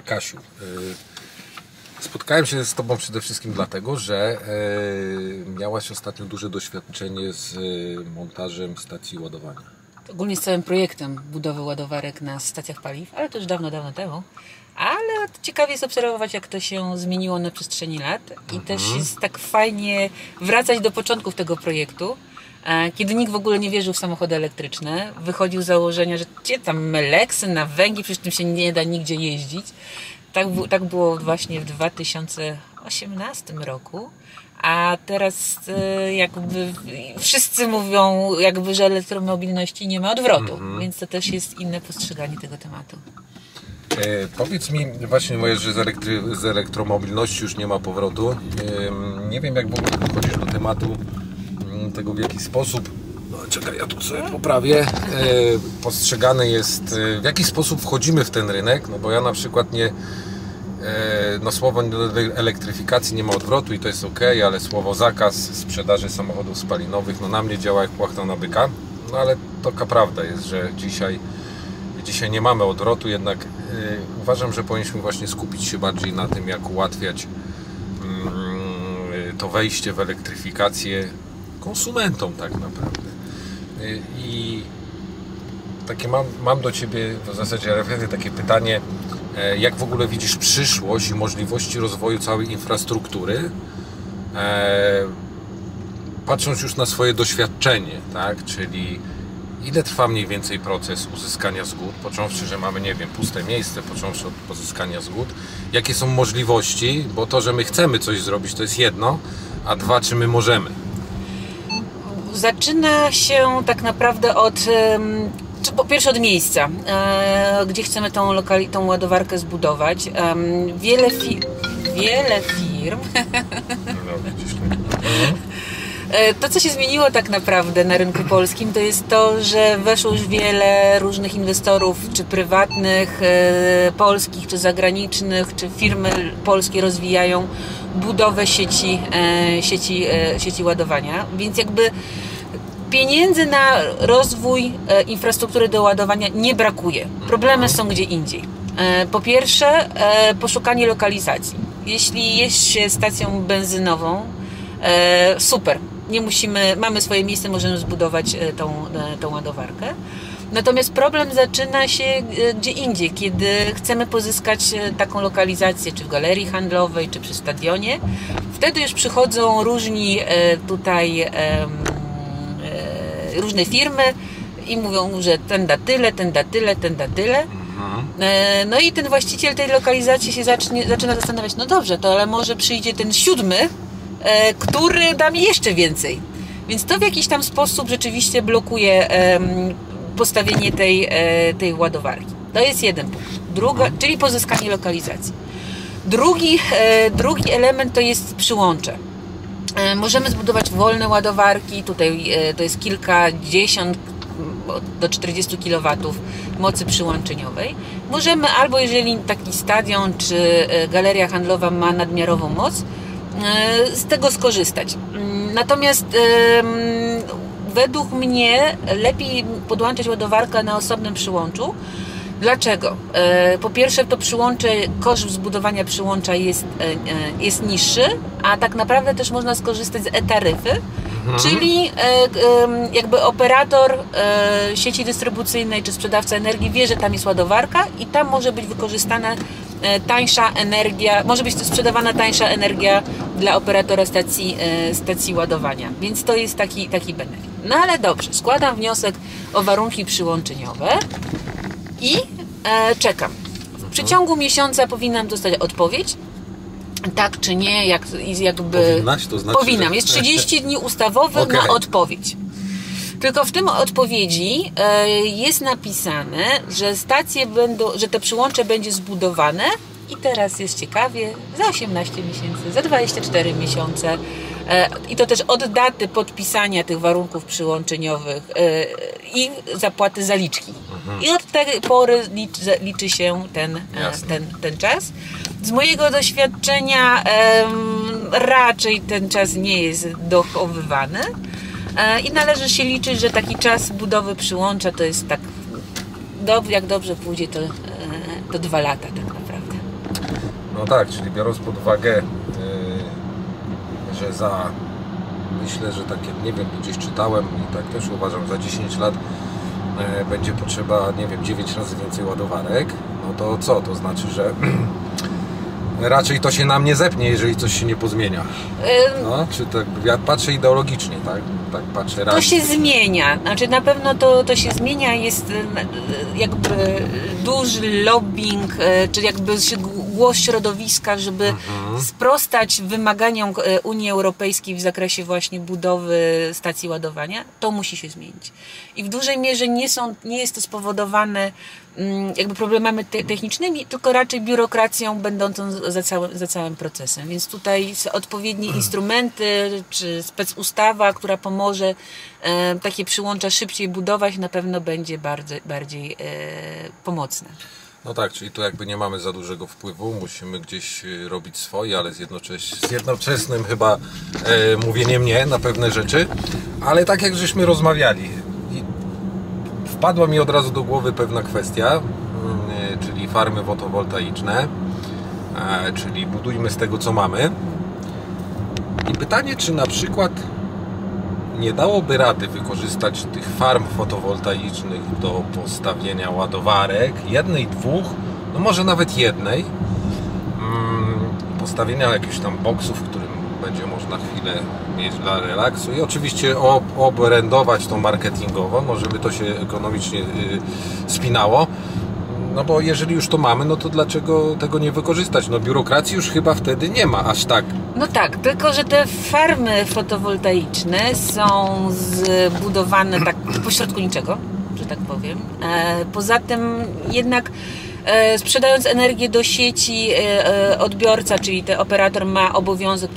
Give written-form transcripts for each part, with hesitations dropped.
Kasiu, spotkałem się z Tobą przede wszystkim dlatego, że miałaś ostatnio duże doświadczenie z montażem stacji ładowania. Ogólnie z całym projektem budowy ładowarek na stacjach paliw, ale to już dawno temu. Ale ciekawie jest obserwować, jak to się zmieniło na przestrzeni lat i też jest tak fajnie wracać do początków tego projektu, kiedy nikt w ogóle nie wierzył w samochody elektryczne. Wychodził z założenia, że gdzie tam meleksy na węgiel, przecież tym się nie da nigdzie jeździć. Tak było właśnie w 2018 roku. A teraz jakby wszyscy mówią, jakby, że elektromobilności nie ma odwrotu, więc to też jest inne postrzeganie tego tematu. Powiedz mi właśnie, że z elektromobilności już nie ma powrotu. Nie wiem, jak w ogóle podchodzisz do tematu tego, w jaki sposób, czekaj, ja tu sobie poprawię, postrzegane jest, w jaki sposób wchodzimy w ten rynek, no bo ja na przykład nie, słowo elektryfikacji nie ma odwrotu i to jest ok, ale słowo zakaz sprzedaży samochodów spalinowych, na mnie działa jak płachta na byka, ale taka prawda jest, że dzisiaj nie mamy odwrotu, jednak uważam, że powinniśmy właśnie skupić się bardziej na tym, jak ułatwiać to wejście w elektryfikację konsumentom tak naprawdę. I takie mam do Ciebie w zasadzie takie pytanie, jak w ogóle widzisz przyszłość i możliwości rozwoju całej infrastruktury, patrząc już na swoje doświadczenie, tak? Czyli ile trwa mniej więcej proces uzyskania zgód, począwszy, że mamy, nie wiem, puste miejsce, począwszy od pozyskania zgód, jakie są możliwości, bo to, że my chcemy coś zrobić, to jest jedno, a dwa, czy my możemy. Zaczyna się tak naprawdę po pierwsze od miejsca, gdzie chcemy tą ładowarkę zbudować. Wiele firm. To, co się zmieniło tak naprawdę na rynku polskim, to jest to, że weszło już wiele różnych inwestorów, czy prywatnych, polskich, czy zagranicznych, czy firmy polskie rozwijają budowę sieci ładowania, więc jakby pieniędzy na rozwój infrastruktury do ładowania nie brakuje. Problemy są gdzie indziej. Po pierwsze, poszukanie lokalizacji. Jeśli jest się stacją benzynową, super. Nie musimy, mamy swoje miejsce, możemy zbudować tą ładowarkę. Natomiast problem zaczyna się gdzie indziej, kiedy chcemy pozyskać taką lokalizację, czy w galerii handlowej, czy przy stadionie. Wtedy już przychodzą różne firmy i mówią, że ten da tyle, ten da tyle, ten da tyle. No i ten właściciel tej lokalizacji się zaczyna zastanawiać, no dobrze, to ale może przyjdzie ten 7, który da mi jeszcze więcej. Więc to w jakiś tam sposób rzeczywiście blokuje postawienie tej ładowarki. To jest jeden punkt. Czyli pozyskanie lokalizacji. Drugi element to jest przyłącze. Możemy zbudować wolne ładowarki. Tutaj to jest kilkadziesiąt do 40 kW mocy przyłączeniowej. Możemy albo, jeżeli taki stadion czy galeria handlowa ma nadmiarową moc, z tego skorzystać. Natomiast według mnie lepiej podłączać ładowarkę na osobnym przyłączu. Dlaczego? Po pierwsze, to przyłącze, koszt zbudowania przyłącza jest niższy, a tak naprawdę też można skorzystać z e-taryfy, czyli jakby operator sieci dystrybucyjnej czy sprzedawca energii wie, że tam jest ładowarka i tam może być wykorzystana tańsza energia, może być sprzedawana tańsza energia dla operatora stacji ładowania, więc to jest taki benefit. No ale dobrze, składam wniosek o warunki przyłączeniowe i czekam. W przeciągu miesiąca powinnam dostać odpowiedź, tak czy nie, Powinnaś, to znaczy, powinnam. Jest 30 dni ustawowych na odpowiedź. Tylko w tym odpowiedzi jest napisane, że te przyłącze będzie zbudowane i teraz jest ciekawie, za 18 miesięcy, za 24 miesiące i to też od daty podpisania tych warunków przyłączeniowych i zapłaty zaliczki. I od tej pory liczy się ten czas. Z mojego doświadczenia raczej ten czas nie jest dochowywany. I należy się liczyć, że taki czas budowy przyłącza to jest tak, jak dobrze pójdzie, to 2 lata tak naprawdę. No tak, czyli biorąc pod uwagę, że myślę, że takie, nie wiem, gdzieś czytałem i tak też uważam, za 10 lat będzie potrzeba, nie wiem, 9 razy więcej ładowarek, no to co? To znaczy, że raczej to się nam nie zepnie, jeżeli coś się nie pozmienia. No, czy tak, ja patrzę ideologicznie, tak? Tak patrzę to się zmienia, znaczy na pewno to się zmienia, jest jakby duży lobbying, czy jakby głos środowiska, żeby sprostać wymaganiom Unii Europejskiej w zakresie właśnie budowy stacji ładowania, to musi się zmienić. I w dużej mierze nie jest to spowodowane jakby problemami technicznymi, tylko raczej biurokracją będącą za całym procesem. Więc tutaj odpowiednie instrumenty, czy specustawa, która pomoże takie przyłącza szybciej budować, na pewno będzie bardziej pomocna. No tak, czyli tu jakby nie mamy za dużego wpływu, musimy gdzieś robić swoje, ale z jednoczesnym chyba mówieniem nie na pewne rzeczy, ale tak jak żeśmy rozmawiali, wpadła mi od razu do głowy pewna kwestia, czyli farmy fotowoltaiczne, czyli budujmy z tego co mamy. I pytanie, czy na przykład nie dałoby rady wykorzystać tych farm fotowoltaicznych do postawienia ładowarek, jednej, dwóch, no może nawet jednej, postawienia jakichś tam boksów, w którym będzie można chwilę mieć dla relaksu i oczywiście obrędować to marketingowo, może by to się ekonomicznie spinało. No bo jeżeli już to mamy, no to dlaczego tego nie wykorzystać? No biurokracji już chyba wtedy nie ma aż tak. No tak, tylko że te farmy fotowoltaiczne są zbudowane tak pośrodku niczego, że tak powiem. Poza tym jednak sprzedając energię do sieci, odbiorca, czyli ten operator ma obowiązek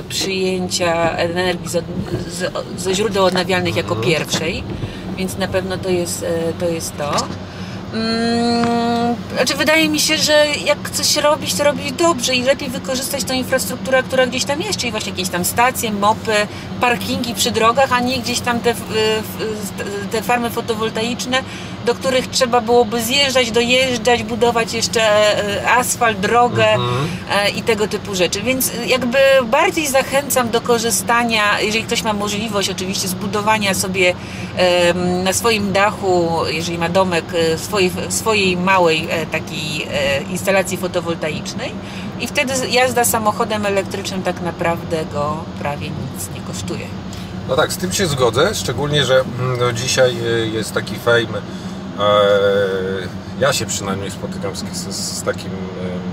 przyjęcia energii ze źródeł odnawialnych jako pierwszej, więc na pewno to jest to. Znaczy wydaje mi się, że jak coś robić, to robić dobrze i lepiej wykorzystać tą infrastrukturę, która gdzieś tam jest, czyli właśnie jakieś tam stacje, mopy, parkingi przy drogach, a nie gdzieś tam te farmy fotowoltaiczne, do których trzeba byłoby zjeżdżać, dojeżdżać, budować jeszcze asfalt, drogę i tego typu rzeczy. Więc jakby bardziej zachęcam do korzystania, jeżeli ktoś ma możliwość oczywiście zbudowania sobie na swoim dachu, jeżeli ma domek, swojej małej takiej instalacji fotowoltaicznej i wtedy jazda samochodem elektrycznym tak naprawdę go prawie nic nie kosztuje. No tak, z tym się zgodzę, szczególnie, że no, dzisiaj jest taki fame, ja się przynajmniej spotykam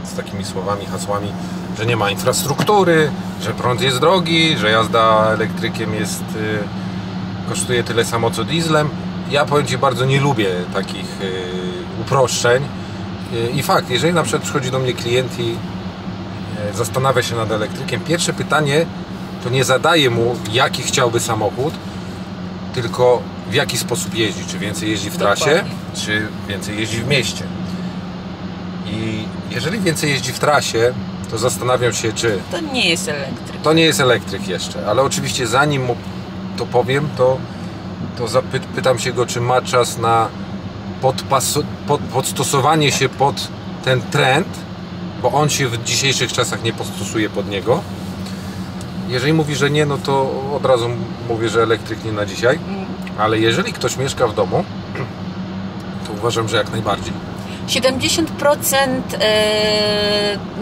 z takimi słowami, hasłami, że nie ma infrastruktury, że prąd jest drogi, że jazda elektrykiem kosztuje tyle samo co dieslem. Ja powiem Ci, bardzo nie lubię takich uproszczeń i fakt, jeżeli na przykład przychodzi do mnie klient i zastanawia się nad elektrykiem, pierwsze pytanie to nie zadaję mu, jaki chciałby samochód, tylko w jaki sposób jeździ, czy więcej jeździ w trasie, Dokładnie. czy więcej jeździ w mieście. I jeżeli więcej jeździ w trasie, to zastanawiam się, czy To nie jest elektryk. to nie jest elektryk jeszcze, ale oczywiście zanim mu to powiem, to pytam się go, czy ma czas na podstosowanie się pod ten trend, bo on się w dzisiejszych czasach nie postosuje pod niego. Jeżeli mówi, że nie, no to od razu mówię, że elektryk nie na dzisiaj, ale jeżeli ktoś mieszka w domu, to uważam, że jak najbardziej. 70%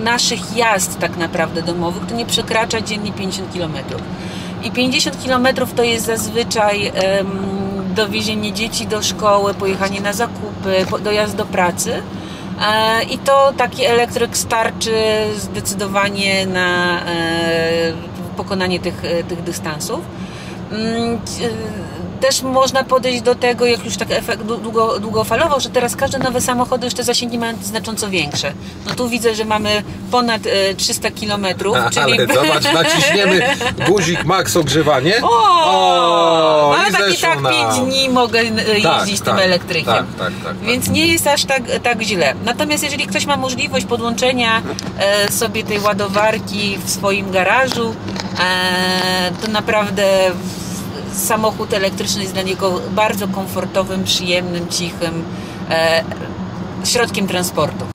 naszych jazd tak naprawdę domowych to nie przekracza dziennie 50 km. I 50 km to jest zazwyczaj dowiezienie dzieci do szkoły, pojechanie na zakupy, dojazd do pracy. I to taki elektryk starczy zdecydowanie na pokonanie tych dystansów. Też można podejść do tego, jak już tak efekt długofalowo, że teraz każde nowe samochody już te zasięgi mają znacząco większe. No tu widzę, że mamy ponad 300 km. Czyli... Ale zobacz, naciśniemy guzik max ogrzewanie. No ale tak 5 dni mogę jeździć tym elektrykiem. Tak. Więc nie jest aż tak źle. Natomiast jeżeli ktoś ma możliwość podłączenia sobie tej ładowarki w swoim garażu, to naprawdę samochód elektryczny jest dla niego bardzo komfortowym, przyjemnym, cichym środkiem transportu.